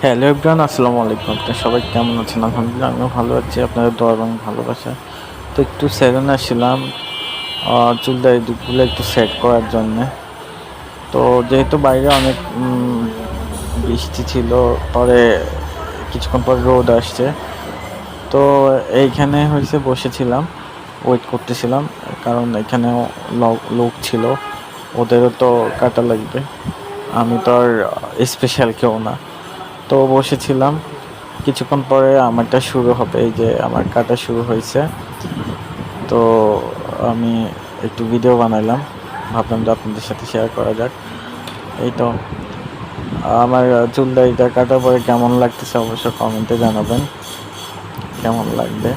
Hello everyone, আসসালামু আলাইকুম। আপনারা সবাই কেমন আছেন? আলহামদুলিল্লাহ আমিও ভালো আছি, আপনাদের দোয়া এবং ভালোবাসা। তো একটু সেলুনে আসছিলাম চুল দাড়িগুলো একটু সেট করার জন্যে। তো যেহেতু বাইরে অনেক বৃষ্টি ছিল, পরে কিছুক্ষণ পরে রোদ আসছে। তো এইখানে হইছে বসেছিলাম, ওয়েট করতেছিলাম। কারণ এখানেও লোক ছিল, ওদেরও তো কাটা লাগবে। আমি তো আর স্পেশাল কেউ না। তো বসেছিলাম, কিছুক্ষণ পরে আমারটা শুরু হবে। এই যে আমার কাটা শুরু হয়েছে। তো আমি একটু ভিডিও বানাইলাম, ভাবলাম যে আপনাদের সাথে শেয়ার করা যাক। এই তো আমার চুল দাড়িটা কাটার পরে কেমন লাগতেছে অবশ্যই কমেন্টে জানাবেন কেমন লাগবে।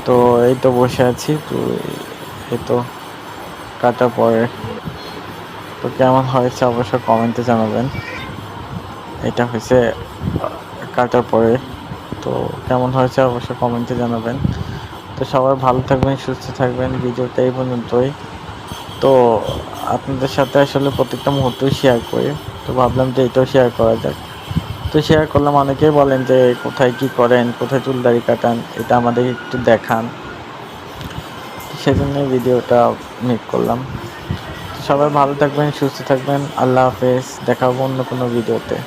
তো এই তো বসে আছি, তো এই তো কাটার পরে তো কেমন হয়েছে অবশ্যই কমেন্টে জানাবেন। এটা হয়েছে কাটার পরে, তো কেমন হয়েছে অবশ্যই কমেন্টে জানাবেন। তো সবাই ভালো থাকবেন, সুস্থ থাকবেন। ভিডিওটা এই পর্যন্তই। তো আপনাদের সাথে আসলে প্রত্যেকটা মুহূর্তই শেয়ার করি, তো ভাবলাম যে এটাও শেয়ার করা যাক। তো শেয়ার করলাম, অনেকেই বলেন যে কোথায় কি করেন, কোথায় চুল দাড়ি কাটান, এটা আমাদের একটু দেখান। সেজন্য ভিডিওটা মেক করলাম। তো সবাই ভালো থাকবেন, সুস্থ থাকবেন। আল্লাহ হাফেজ, দেখা হবে অন্য কোনো ভিডিওতে।